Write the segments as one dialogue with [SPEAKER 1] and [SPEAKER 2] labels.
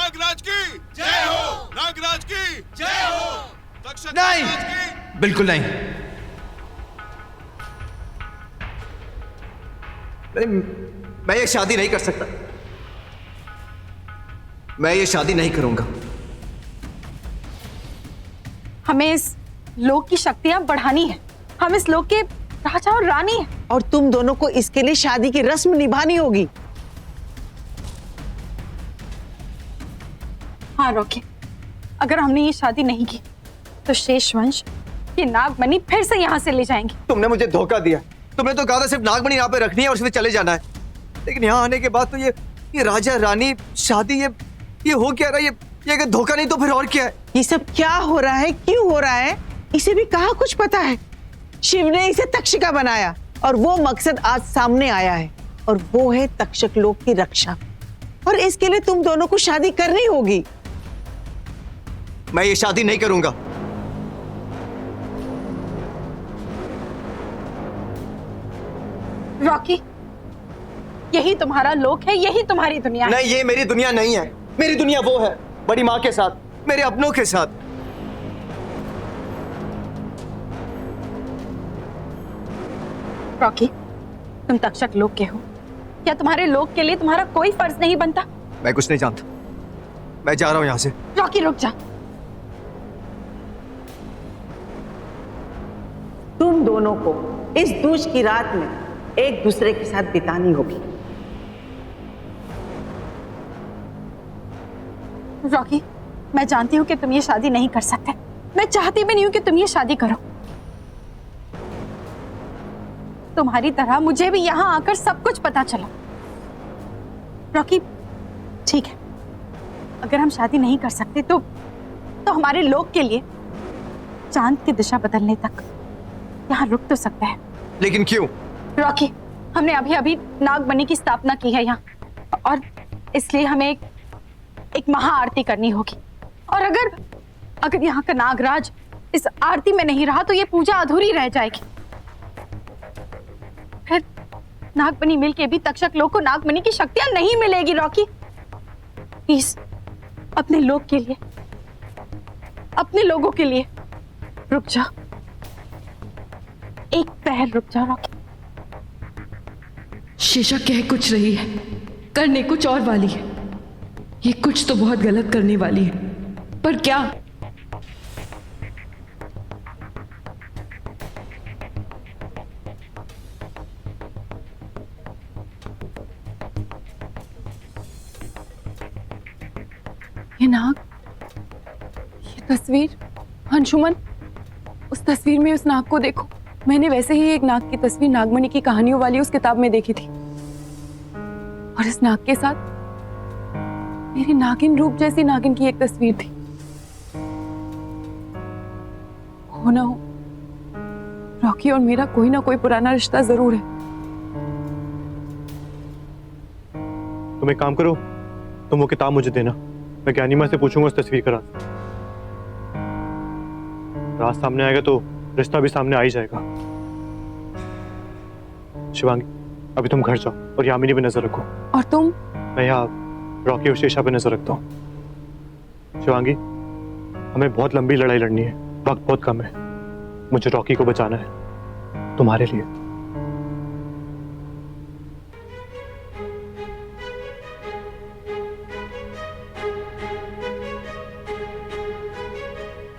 [SPEAKER 1] नागराज की जय हो, नागराज की जय हो, तक्षक
[SPEAKER 2] नहीं,
[SPEAKER 1] नागराज की।
[SPEAKER 2] बिल्कुल नहीं। मैं ये शादी नहीं कर सकता। मैं ये शादी नहीं करूंगा।
[SPEAKER 3] हमें इस लोक की शक्तियां बढ़ानी है। हम इस लोक के राजा और रानी हैं।
[SPEAKER 4] और तुम दोनों को इसके लिए शादी की रस्म निभानी होगी।
[SPEAKER 3] हाँ रॉकी, अगर हमने ये शादी नहीं की तो शेष वंश ये नागमणि फिर से यहाँ से ले जाएंगे।
[SPEAKER 2] तुमने मुझे धोखा दिया। तुमने तो कहा था सिर्फ नागमणि यहाँ पे रखनी है और उसमें चले जाना है, लेकिन यहाँ आने के बाद तो ये राजा रानी शादी ये हो क्या रहा है? ये अगर धोखा नहीं तो फिर और क्या है?
[SPEAKER 4] ये सब क्या हो रहा है, क्यों हो रहा है, इसे भी कहाँ कुछ पता है। शिव ने इसे तक्षिका बनाया और वो मकसद आज सामने आया है, और वो है तक्षक लोक की रक्षा। और इसके लिए तुम दोनों को शादी करनी होगी।
[SPEAKER 2] मैं ये शादी नहीं करूंगा।
[SPEAKER 3] रॉकी, यही तुम्हारा लोक है, यही तुम्हारी दुनिया है।
[SPEAKER 2] नहीं, ये मेरी दुनिया नहीं है। मेरी दुनिया वो है बड़ी माँ के साथ, मेरे अपनों के साथ।
[SPEAKER 3] रॉकी, तुम तक्षक लोक के हो, क्या तुम्हारे लोक के लिए तुम्हारा कोई फर्ज नहीं बनता?
[SPEAKER 2] मैं कुछ नहीं जानता। मैं जा रहा हूं यहां से।
[SPEAKER 3] रॉकी रुक जा।
[SPEAKER 4] तुम दोनों को इस दूज की रात में एक दूसरे के साथ बितानी होगी।
[SPEAKER 3] रॉकी, मैं जानती हूँ कि तुम ये शादी नहीं कर सकते। मैं चाहती भी नहीं हूँ कि तुम ये शादी करो। तुम्हारी तरह मुझे भी यहाँ आकर सब कुछ पता चला। रॉकी, ठीक है, अगर हम शादी नहीं कर सकते तो हमारे लोक के लिए चांद की दिशा बदलने तक यहाँ रुक तो सकते हैं।
[SPEAKER 2] लेकिन क्यों?
[SPEAKER 3] रॉकी, हमने अभी अभी नागमणि की स्थापना की है यहाँ, और इसलिए हमें एक महाआरती करनी होगी। और अगर यहाँ का नागराज इस आरती में नहीं रहा तो ये पूजा अधूरी रह जाएगी। फिर नागमणि मिलके भी तक्षक लोक को नागमणि की शक्तियां नहीं मिलेगी। रॉकी प्लीज, अपने लोग के लिए, अपने लोगों के लिए रुक जा, एक पहर रुक जा। रॉकी,
[SPEAKER 5] शीशा कह कुछ रही है, करने कुछ और वाली है। ये कुछ तो बहुत गलत करने वाली है, पर क्या? ये नाग, ये तस्वीर, अंशुमन, उस तस्वीर में उस नाग को देखो। मैंने वैसे ही एक नाग की तस्वीर नागमणि की कहानियों वाली उस किताब में देखी थी, और इस नाग के साथ मेरी नागिन रूप जैसी नागिन की एक तस्वीर थी। हो ना हो, रॉकी और मेरा कोई ना कोई पुराना रिश्ता जरूर है।
[SPEAKER 6] तुम एक काम करो, तुम वो किताब मुझे देना, मैं ज्ञानी माँ से पूछूंगा उस तस्वीर का राज। राज सामने आएगा तो रिश्ता भी सामने आ ही जाएगा। शिवांगी, अभी तुम घर जाओ और यामिनी पे नजर रखो।
[SPEAKER 5] और तुम?
[SPEAKER 6] मैं यहाँ रॉकी और शीशा पे नजर रखता हूँ। शिवांगी, हमें बहुत लंबी लड़ाई लड़नी है, वक्त बहुत कम है। मुझे रॉकी को बचाना है, तुम्हारे लिए।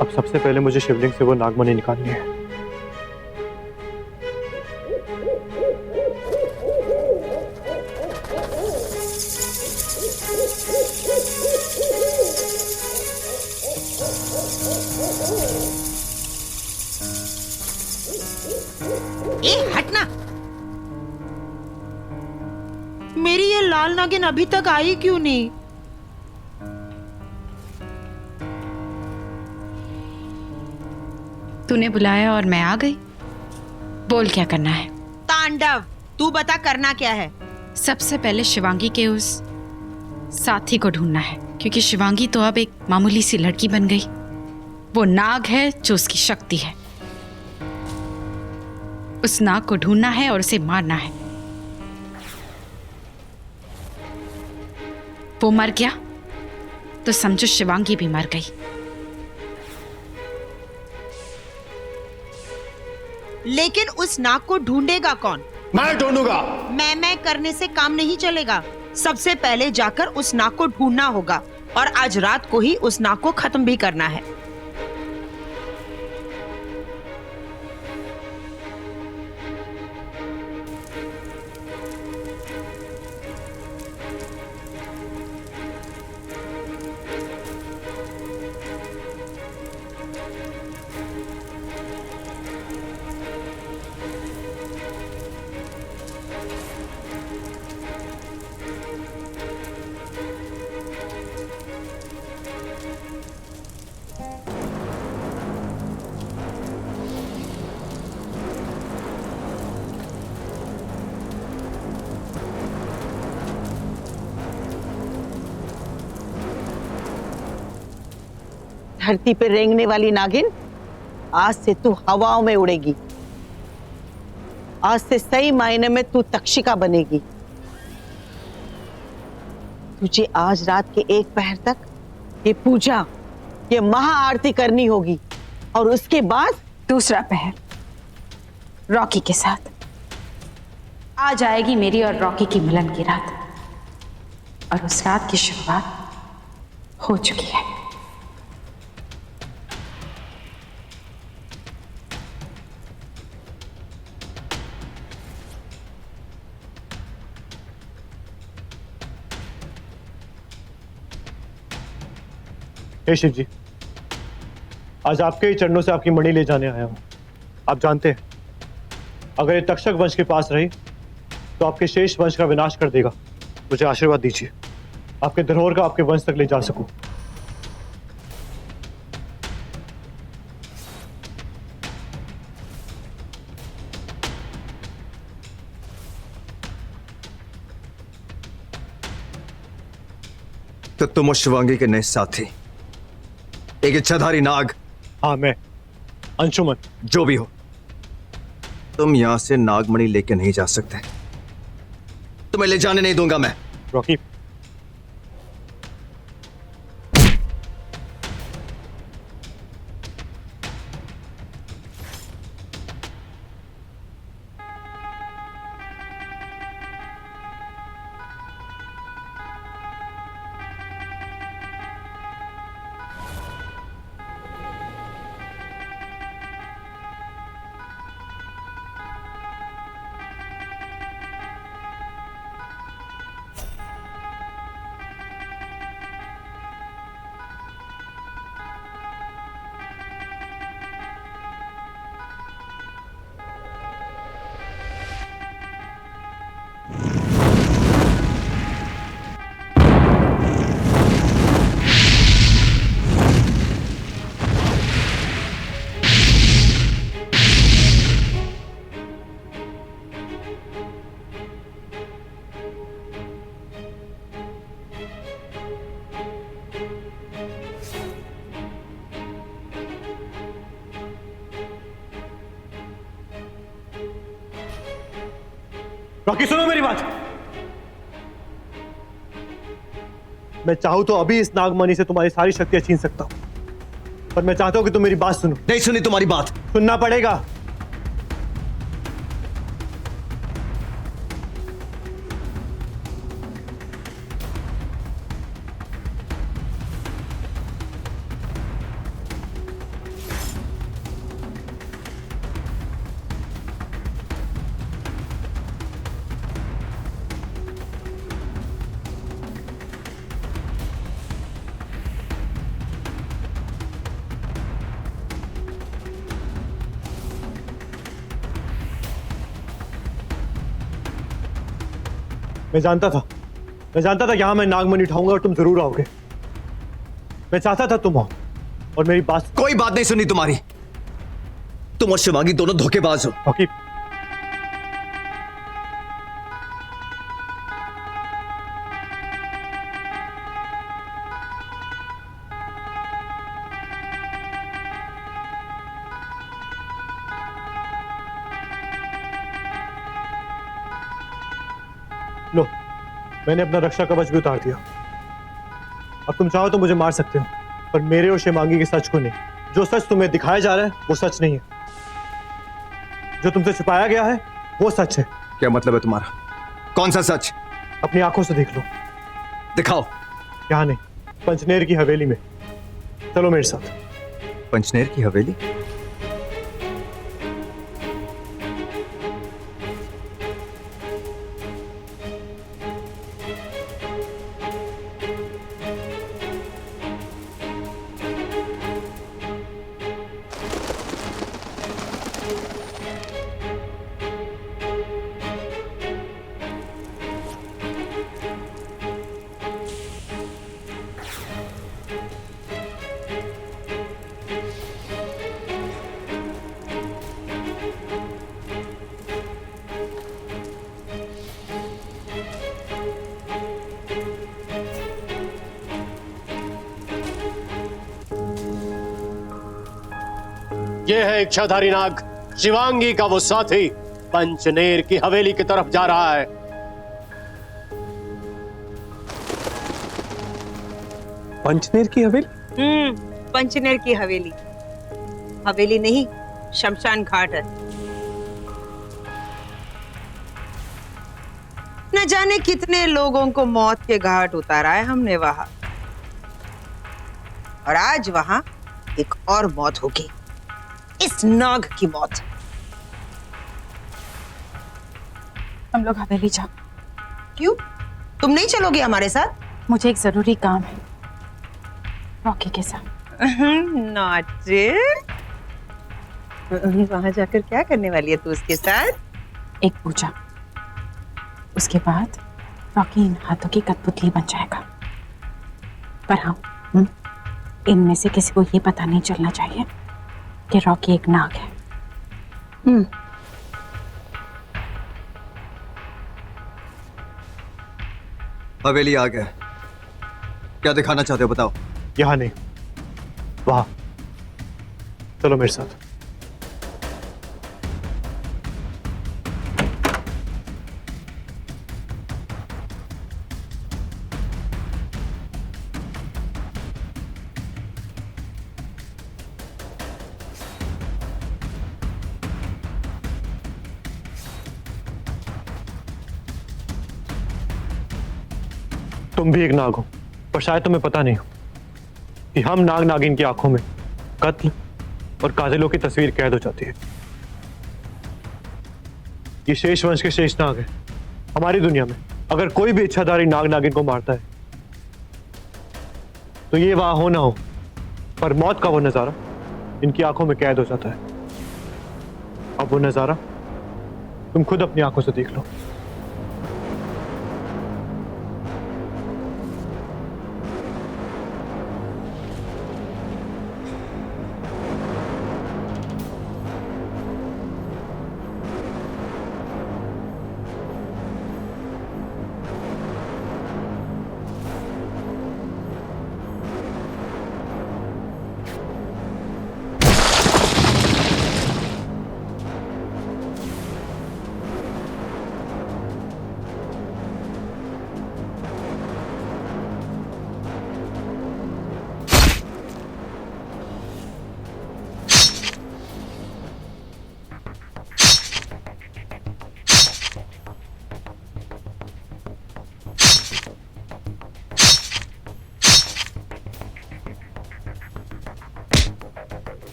[SPEAKER 6] अब सबसे पहले मुझे शिवलिंग से वो नागमणि निकालनी है।
[SPEAKER 7] ए हटना, मेरी ये लाल नागिन अभी तक आई क्यों नहीं?
[SPEAKER 8] तूने बुलाया और मैं आ गई। बोल क्या करना है?
[SPEAKER 7] तांडव, तू बता करना क्या है?
[SPEAKER 8] सबसे पहले शिवांगी के उस साथी को ढूंढना है, क्योंकि शिवांगी तो अब एक मामूली सी लड़की बन गई। वो नाग है जो उसकी शक्ति है। उस नाग को ढूंढना है और उसे मारना है। वो मर गया तो समझो शिवांगी भी मर गई।
[SPEAKER 7] लेकिन उस नाग को ढूंढेगा कौन?
[SPEAKER 1] मैं ढूंढूंगा।
[SPEAKER 7] मैं करने से काम नहीं चलेगा। सबसे पहले जाकर उस नाग को ढूंढना होगा और आज रात को ही उस नाग को खत्म भी करना है।
[SPEAKER 4] धरती पे रेंगने वाली नागिन, आज से तू हवाओं में उड़ेगी। आज से सही मायने में तू तक्षिका बनेगी। तुझे आज रात के 1 पहर तक ये पूजा, ये महाआरती करनी होगी और उसके बाद
[SPEAKER 3] दूसरा पहर रॉकी के साथ। आज आएगी मेरी और रॉकी की मिलन की रात, और उस रात की शुरुआत हो चुकी है।
[SPEAKER 6] हे शिव जी, आज आपके ही चरणों से आपकी मणि ले जाने आया हूं। आप जानते हैं, अगर ये तक्षक वंश के पास रही तो आपके शेष वंश का विनाश कर देगा। मुझे आशीर्वाद दीजिए, आपके धरोहर का आपके वंश तक ले जा सकूं।
[SPEAKER 2] तो तुम और शिवांगी के नए साथी, एक इच्छाधारी नाग।
[SPEAKER 6] हाँ, मैं अंशुमन।
[SPEAKER 2] जो भी हो, तुम यहां से नागमणि लेके नहीं जा सकते। तुम्हें ले जाने नहीं दूंगा मैं।
[SPEAKER 6] रॉकी, रॉकी सुनो मेरी बात। मैं चाहूं तो अभी इस नागमणि से तुम्हारी सारी शक्तियां छीन सकता हूं, पर मैं चाहता हूं कि तुम मेरी बात सुनो।
[SPEAKER 2] नहीं सुनी तुम्हारी बात।
[SPEAKER 6] सुनना पड़ेगा। मैं जानता था यहां मैं नागमणि उठाऊंगा और तुम जरूर आओगे। मैं चाहता था तुम आओ और मेरी बात।
[SPEAKER 2] कोई बात नहीं सुनी तुम्हारी। तुम और शिवांगी दोनों धोखेबाज हो।
[SPEAKER 6] रॉकी, लो, मैंने अपना रक्षा कवच भी उतार दिया। अब तुम चाहो तो मुझे मार सकते हो, पर मेरे और शिवांगी के सच को नहीं। जो सच तुम्हें दिखाया जा रहा है वो सच नहीं है, जो तुमसे छुपाया गया है वो सच है।
[SPEAKER 2] क्या मतलब है तुम्हारा? कौन सा सच?
[SPEAKER 6] अपनी आंखों से देख लो।
[SPEAKER 2] दिखाओ।
[SPEAKER 6] यहाँ नहीं, पंचनेर की हवेली में। चलो मेरे साथ।
[SPEAKER 2] पंचनेर की हवेली?
[SPEAKER 9] ये है इच्छाधारी नाग, शिवांगी का वो साथी पंचनेर की हवेली की तरफ जा रहा है।
[SPEAKER 6] पंचनेर की हवेली?
[SPEAKER 7] पंचनेर की हवेली। हवेली नहीं, शमशान घाट है। न जाने कितने लोगों को मौत के घाट उतारा है हमने वहां, और आज वहां एक और मौत होगी, इस नाग की मौत।
[SPEAKER 3] हम लोग हवेली जाओ।
[SPEAKER 7] क्यों? तुम नहीं चलोगे हमारे साथ?
[SPEAKER 3] मुझे एक जरूरी काम है रॉकी के साथ।
[SPEAKER 7] नॉटी। वहां जाकर क्या करने वाली है तू उसके साथ?
[SPEAKER 3] एक पूजा, उसके बाद रॉकी इन हाथों की कठपुतली बन जाएगा। पर हाँ, इनमें से किसी को ये पता नहीं चलना चाहिए कि रॉकी एक नाग है।
[SPEAKER 2] हवेली आ गया। क्या दिखाना चाहते हो बताओ?
[SPEAKER 6] यहाँ नहीं, वहां। चलो मेरे साथ। तुम भी एक नाग हो, पर शायद तुम्हें पता नहीं हो कि हम नाग नागिन की आंखों में कत्ल और कातिलों की तस्वीर कैद हो जाती है। ये शेष वंश के शेष नाग है। हमारी दुनिया में अगर कोई भी इच्छाधारी नाग नागिन को मारता है तो ये वहां हो ना हो, पर मौत का वो नजारा इनकी आंखों में कैद हो जाता है। अब वो नजारा तुम खुद अपनी आंखों से देख लो।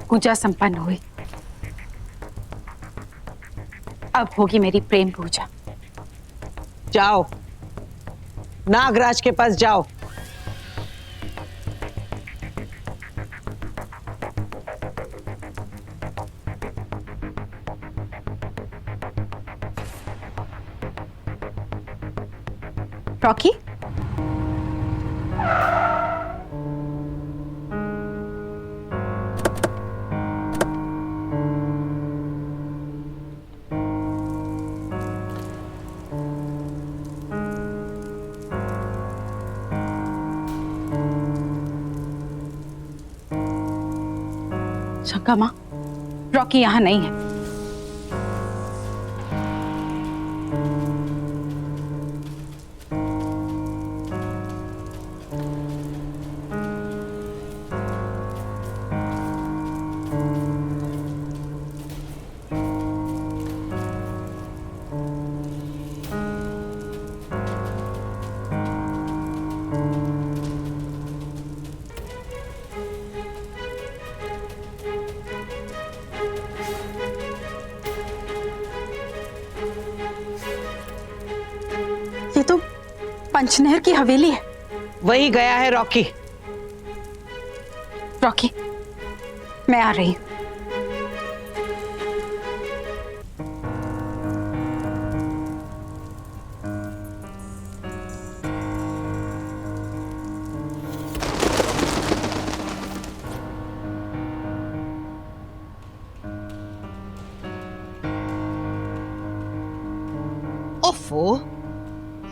[SPEAKER 3] पूजा संपन्न हुई। अब होगी मेरी प्रेम पूजा।
[SPEAKER 4] जाओ, नागराज के पास जाओ।
[SPEAKER 3] रॉकी, होगा माँ, रॉकी यहाँ नहीं है। ये तो पंचनहर की हवेली है।
[SPEAKER 4] वही गया है रॉकी।
[SPEAKER 3] रॉकी, मैं आ रही हूँ।
[SPEAKER 7] ओफो,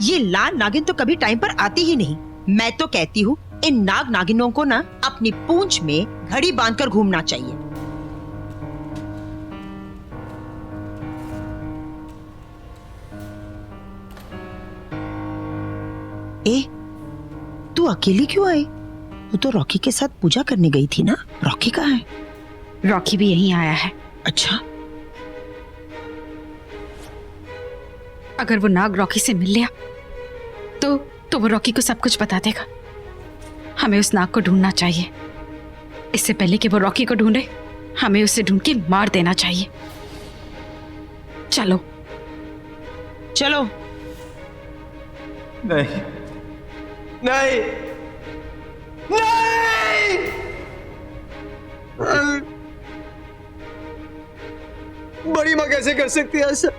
[SPEAKER 7] ये लाल नागिन तो कभी टाइम पर आती ही नहीं। मैं तो कहती हूँ इन नाग नागिनों को ना अपनी पूंछ में घड़ी बांधकर घूमना चाहिए। ए, तू अकेली क्यों आई? तू तो रॉकी के साथ पूजा करने गई थी ना। रॉकी कहाँ है?
[SPEAKER 8] रॉकी भी यहीं आया है।
[SPEAKER 7] अच्छा,
[SPEAKER 8] अगर वो नाग रॉकी से मिल लिया तो वो रॉकी को सब कुछ बता देगा। हमें उस नाग को ढूंढना चाहिए। इससे पहले कि वो रॉकी को ढूंढे, हमें उसे ढूंढ के मार देना चाहिए। चलो
[SPEAKER 7] चलो।
[SPEAKER 2] नहीं नहीं नहीं, बड़ी माँ कैसे कर सकती है ऐसा?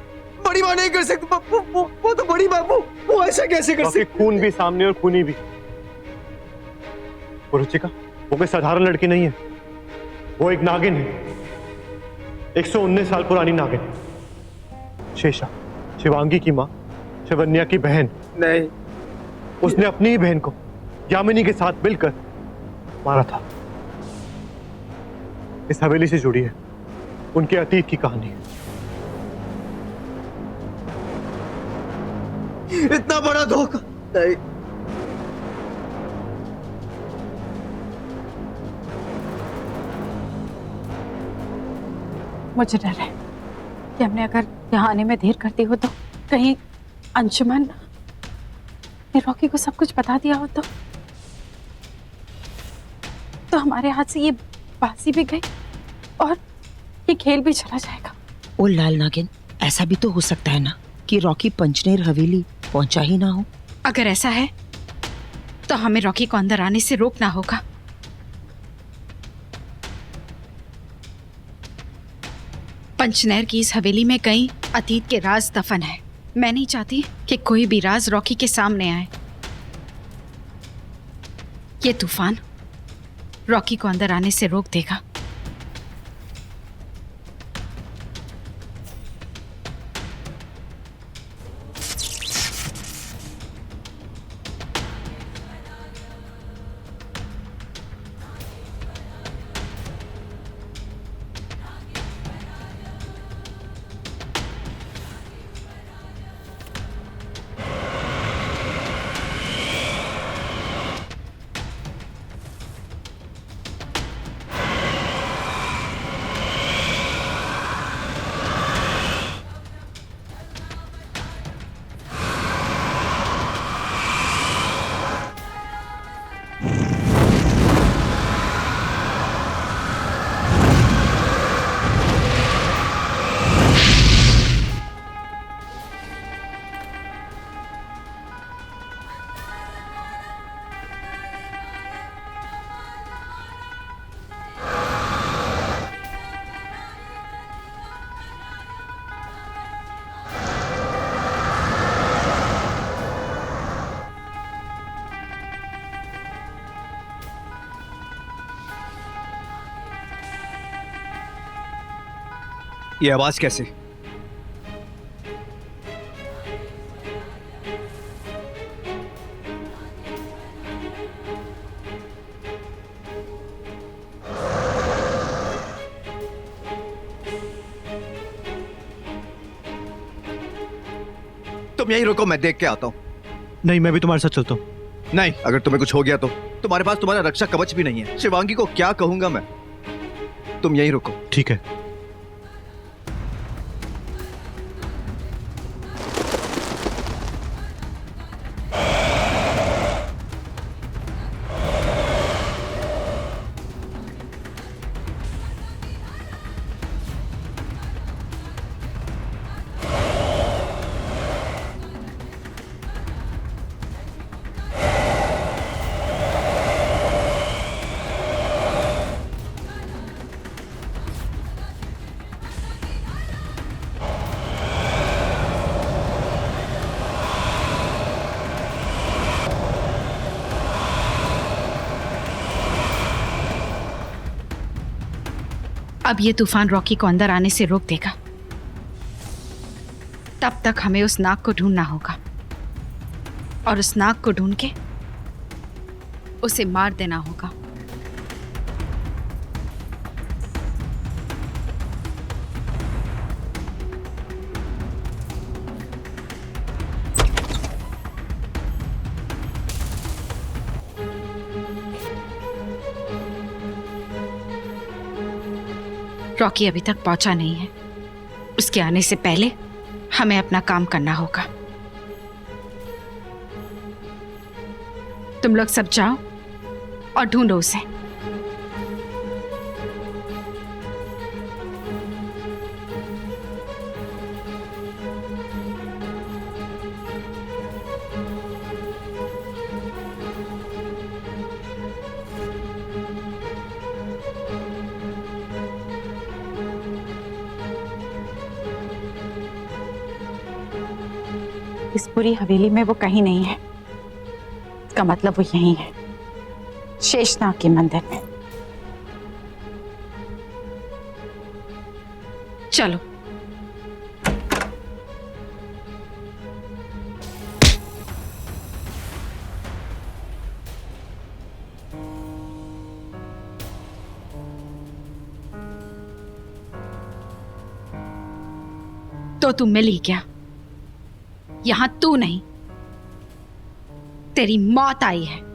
[SPEAKER 2] बड़ी माँ नहीं कर सकती। वो तो बड़ी माँ, वो ऐसा कैसे कर
[SPEAKER 6] रॉकी
[SPEAKER 2] सकती?
[SPEAKER 6] खून भी सामने और खूनी भी। वो रुचिका, वो कोई साधारण लड़की नहीं है। वो एक नागिन है, 119 साल पुरानी नागिन। शेषा, शिवांगी की माँ, शिवन्या की बहन।
[SPEAKER 2] नहीं,
[SPEAKER 6] उसने अपनी ही बहन को यामिनी के साथ मिलकर मारा था। इस हवेली से जुड़ी है उनके अतीत की कहानी।
[SPEAKER 2] इतना बड़ा धोखा नहीं।
[SPEAKER 3] मुझे डर है कि हमने अगर यहाँ आने में देर करती हो तो कहीं अंशुमन ने रॉकी को सब कुछ बता दिया हो तो हमारे हाथ से ये बाजी भी गई और ये खेल भी चला जाएगा।
[SPEAKER 7] ओ लाल नागिन, ऐसा भी तो हो सकता है ना कि रॉकी पंचनेर हवेली पहुंचा ही ना हो।
[SPEAKER 8] अगर ऐसा है तो हमें रॉकी को अंदर आने से रोकना होगा। पंचनहर की इस हवेली में कई अतीत के राज दफन है। मैं नहीं चाहती कि कोई भी राज रॉकी के सामने आए। ये तूफान रॉकी को अंदर आने से रोक देगा।
[SPEAKER 2] ये आवाज कैसे? तुम यहीं रुको, मैं देख के आता हूँ।
[SPEAKER 6] नहीं, मैं भी तुम्हारे साथ चलता हूँ।
[SPEAKER 2] नहीं, अगर तुम्हें कुछ हो गया तो तुम्हारे पास तुम्हारा रक्षा कवच भी नहीं है। शिवांगी को क्या कहूंगा मैं? तुम यहीं रुको।
[SPEAKER 6] ठीक है।
[SPEAKER 8] अब ये तूफान रॉकी को अंदर आने से रोक देगा। तब तक हमें उस नाग को ढूंढना होगा और उस नाग को ढूंढ के उसे मार देना होगा। रॉकी अभी तक पहुंचा नहीं है। उसके आने से पहले हमें अपना काम करना होगा। तुम लोग सब जाओ और ढूंढो उसे।
[SPEAKER 3] इस पूरी हवेली में वो कहीं नहीं है। इसका मतलब वो यहीं है, शेषनाग के मंदिर में।
[SPEAKER 8] चलो। तो तुम मिल ही गया। यहां तू नहीं, तेरी मौत आई है।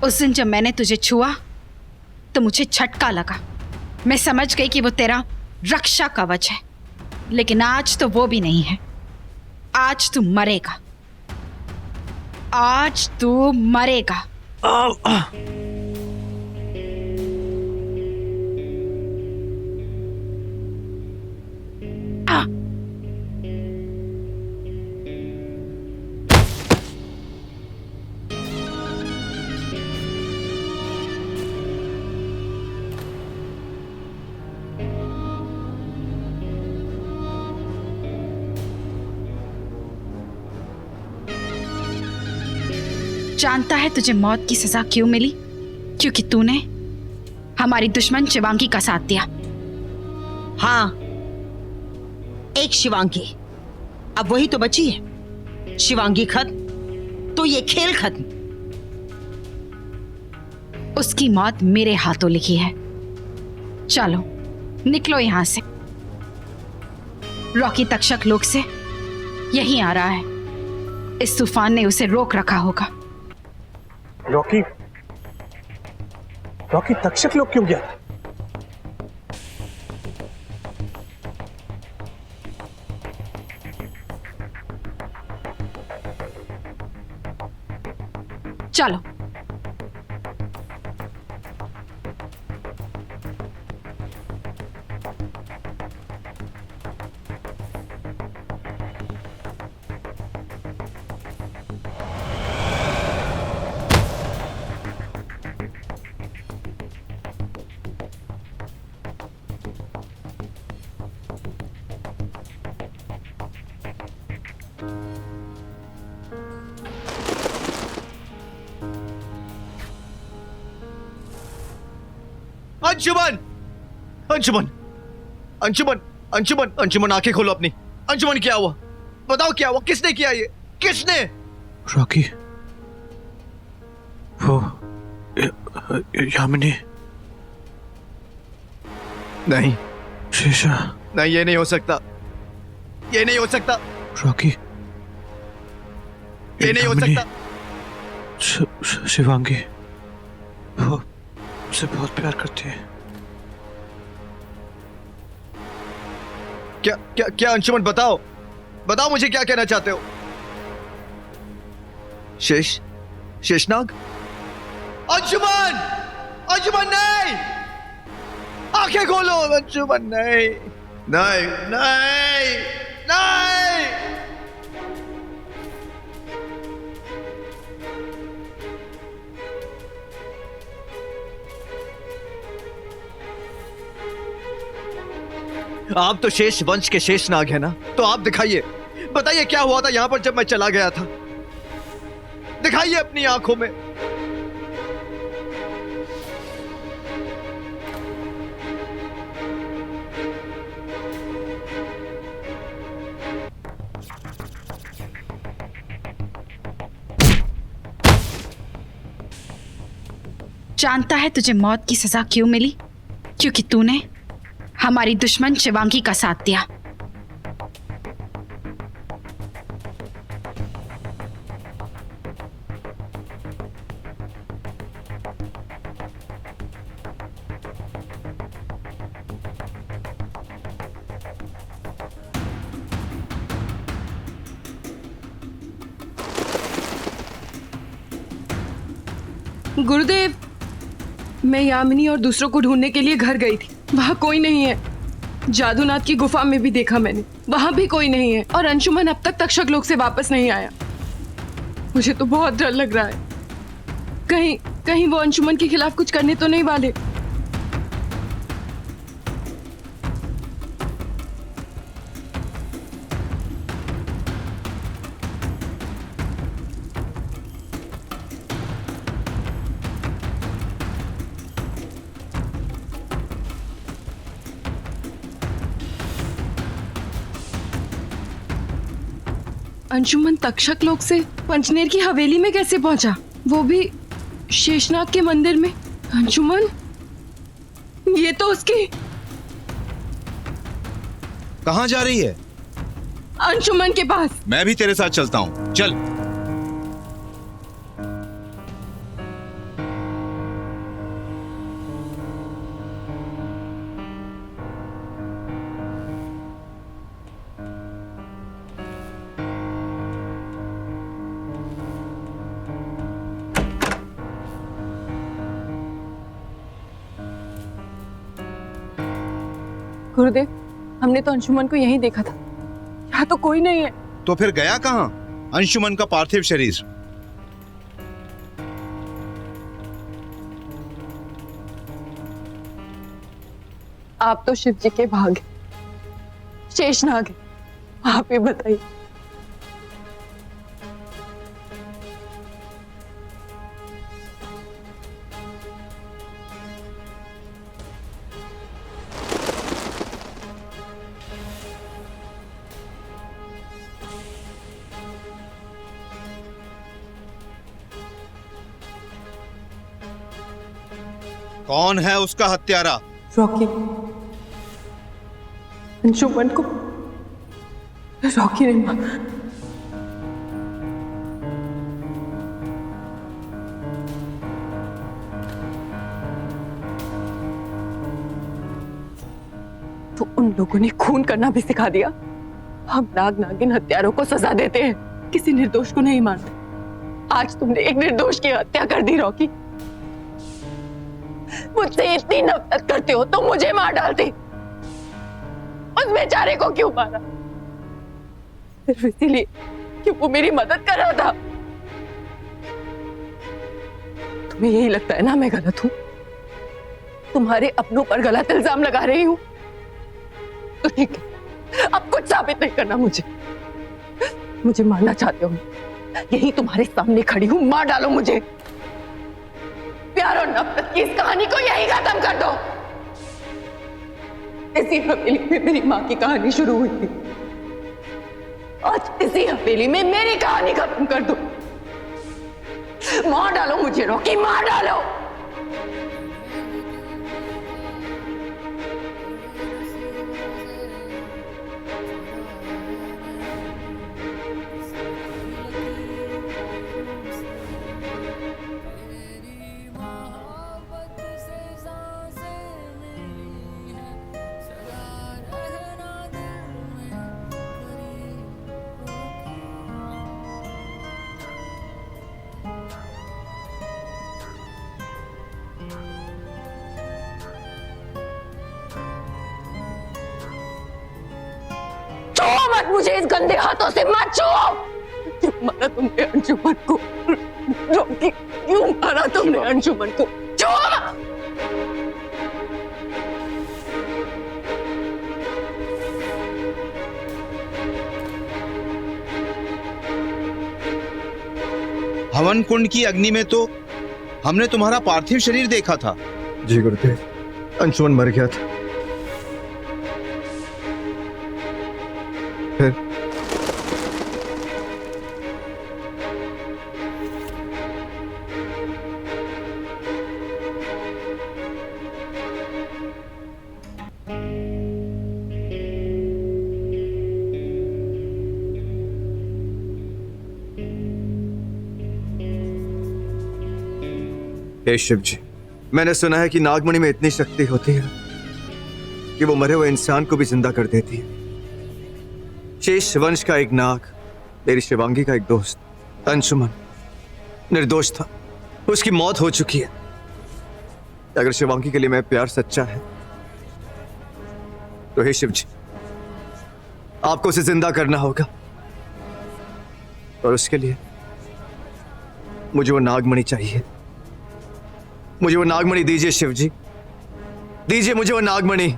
[SPEAKER 8] उस दिन जब मैंने तुझे छुआ तो मुझे झटका लगा। मैं समझ गई कि वो तेरा रक्षा कवच है, लेकिन आज तो वो भी नहीं है। आज तू मरेगा, आज तू मरेगा। जानता है तुझे मौत की सजा क्यों मिली? क्योंकि तूने हमारी दुश्मन शिवांगी का साथ दिया।
[SPEAKER 7] हाँ, एक शिवांगी, अब वही तो बची है। शिवांगी खत्म तो ये खेल खत्म।
[SPEAKER 8] उसकी मौत मेरे हाथों लिखी है। चलो निकलो यहां से। रॉकी तक्षक लोक से यहीं आ रहा है। इस तूफान ने उसे रोक रखा होगा।
[SPEAKER 6] रॉकी तक्षक लोग क्यों गया था?
[SPEAKER 8] चलो
[SPEAKER 2] अंशुमन, अंशुमन, अंशुमन, अंशुमन, अंशुमन, आंखें खोलो अपनी। अंशुमन, क्या हुआ? बताओ क्या हुआ? किसने किया ये? किसने?
[SPEAKER 6] रॉकी, वो यामिनी।
[SPEAKER 2] नहीं,
[SPEAKER 6] शेषा।
[SPEAKER 2] नहीं, ये नहीं हो सकता। ये नहीं हो सकता।
[SPEAKER 6] रॉकी,
[SPEAKER 2] ये नहीं हो सकता।
[SPEAKER 6] शिवांगी वो मुझसे बहुत प्यार करती है।
[SPEAKER 2] क्या क्या क्या अंशुमन, बताओ, बताओ मुझे क्या कहना चाहते हो? शेषनाग? अंशुमन, अंशुमन नहीं! आंखें खोलो अंशुमन, नहीं, नहीं, नहीं, नहीं! आप तो शेष वंश के शेषनाग है ना, तो आप दिखाइए, बताइए क्या हुआ था यहां पर जब मैं चला गया था। दिखाइए अपनी आंखों में।
[SPEAKER 8] जानता है तुझे मौत की सजा क्यों मिली? क्योंकि तूने हमारी दुश्मन शिवांगी का साथ दिया।
[SPEAKER 5] गुरुदेव, मैं यामिनी और दूसरों को ढूंढने के लिए घर गई थी। वहां कोई नहीं है। जादूनाथ की गुफा में भी देखा मैंने, वहां भी कोई नहीं है। और अंशुमन अब तक तक्षक लोक से वापस नहीं आया। मुझे तो बहुत डर लग रहा है। कहीं कहीं वो अंशुमन के खिलाफ कुछ करने तो नहीं वाले। अंशुमन तक्षक लोक से पंचनेर की हवेली में कैसे पहुंचा? वो भी शेषनाग के मंदिर में। अंशुमन, ये तो उसकी।
[SPEAKER 1] कहाँ जा रही है?
[SPEAKER 5] अंशुमन के पास।
[SPEAKER 1] मैं भी तेरे साथ चलता हूँ, चल।
[SPEAKER 5] गुरुदेव, हमने तो अंशुमन को यहीं देखा था, यहाँ तो कोई नहीं है।
[SPEAKER 1] तो फिर गया कहाँ अंशुमन का पार्थिव शरीर?
[SPEAKER 5] आप तो शिव जी के भाग हैं, शेषनाग है, आप ही बताइए।
[SPEAKER 1] कौन है उसका हत्यारा?
[SPEAKER 5] रॉकी, अंशुमन को रॉकी ने मारा। तो उन लोगों ने खून करना भी सिखा दिया। हम नाग नागिन हत्यारों को सजा देते हैं, किसी निर्दोष को नहीं मारते। आज तुमने एक निर्दोष की हत्या कर दी रॉकी। मुझसे इतनी नफरत करते हो तो मुझे मार डालती। उस बेचारे को क्यों मारा? सिर्फ इसीलिए कि वो मेरी मदद कर रहा था। तुम्हें यही लगता है ना मैं गलत हूं? तुम्हारे अपनों पर गलत इल्जाम लगा रही हूं? तो ठीक है, अब कुछ साबित नहीं करना मुझे। मुझे मारना चाहते हो? यही तुम्हारे सामने खड़ी हूं, मार डालो मुझे। प्यार और नफरत की इस कहानी को यही खत्म कर दो। इसी हवेली में मेरी माँ की कहानी शुरू हुई थी, आज इसी हवेली में मेरी कहानी खत्म कर दो। मार डालो मुझे रॉकी, मार डालो। मत मुझे इस गंदे हाथों से, मत छुओ। क्यों मारा तुमने अंशुमन को? रॉकी, क्यों मारा तुमने अंशुमन को? छुओ मत।
[SPEAKER 1] हवन कुंड की अग्नि में तो हमने तुम्हारा पार्थिव शरीर देखा था।
[SPEAKER 2] जी गुरुदेव, अंशुमन मर गया था। फिर हे शिव जी, मैंने सुना है कि नागमणि में इतनी शक्ति होती है कि वो मरे हुए इंसान को भी जिंदा कर देती है। शेष वंश का एक नाग, मेरी शिवांगी का एक दोस्त अंशुमन, निर्दोष था, उसकी मौत हो चुकी है। अगर शिवांगी के लिए मैं प्यार सच्चा है तो हे शिव जी, आपको उसे जिंदा करना होगा, और उसके लिए मुझे वो नागमणि चाहिए। मुझे वो नागमणि दीजिए शिव जी, दीजिए मुझे वो नागमणि।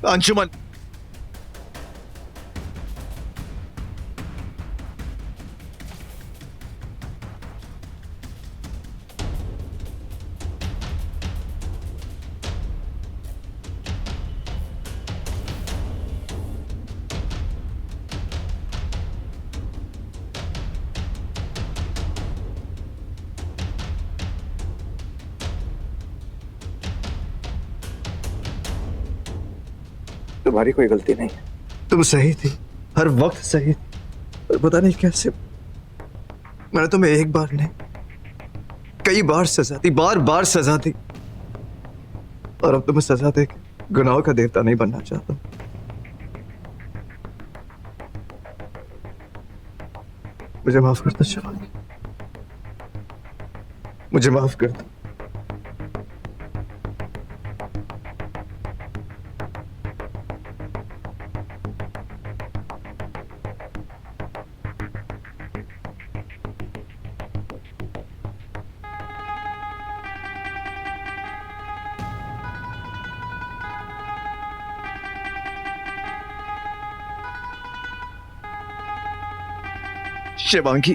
[SPEAKER 2] अंशुमन, तुम्हारी कोई गलती नहीं है। तुम सही थी, हर वक्त सही थी, पर पता नहीं कैसे मैंने तुम्हें एक बार नहीं कई बार सजा दी, बार बार सजा दी, और अब तुम्हें सजा दे के गुनाहों का देवता नहीं बनना चाहता। मुझे माफ कर दो शिवांगी, मुझे माफ कर दो। शिवांगी,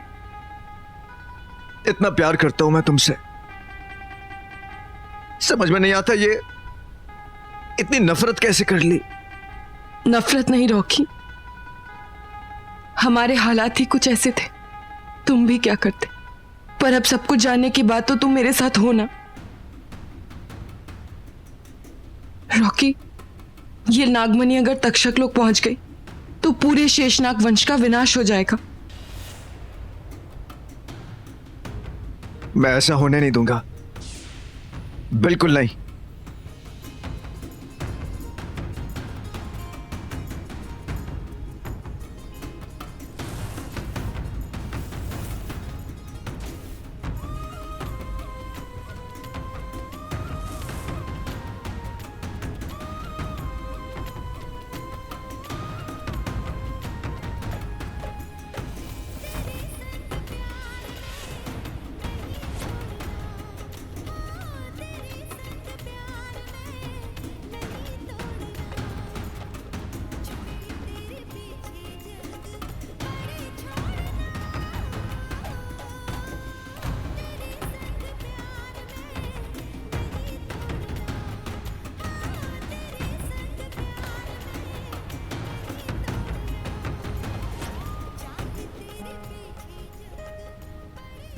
[SPEAKER 2] इतना प्यार करता हूं मैं तुमसे, समझ में नहीं आता ये इतनी नफरत कैसे कर ली।
[SPEAKER 5] नफरत नहीं रॉकी, हमारे हालात ही कुछ ऐसे थे, तुम भी क्या करते। पर अब सब कुछ जानने के बाद तो तुम मेरे साथ हो ना। रॉकी, ये नागमणि अगर तक्षक लोग पहुंच गई तो पूरे शेषनाग वंश का विनाश हो जाएगा।
[SPEAKER 2] मैं ऐसा होने नहीं दूंगा, बिल्कुल नहीं।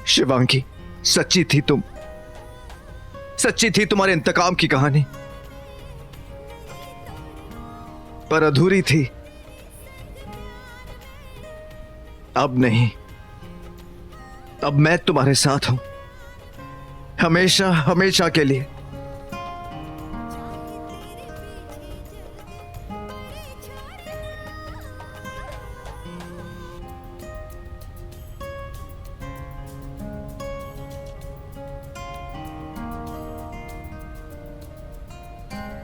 [SPEAKER 2] शिवांगी, सच्ची थी तुम, सच्ची थी तुम्हारे इंतकाम की कहानी, पर अधूरी थी। अब नहीं, अब मैं तुम्हारे साथ हूं, हमेशा हमेशा के लिए।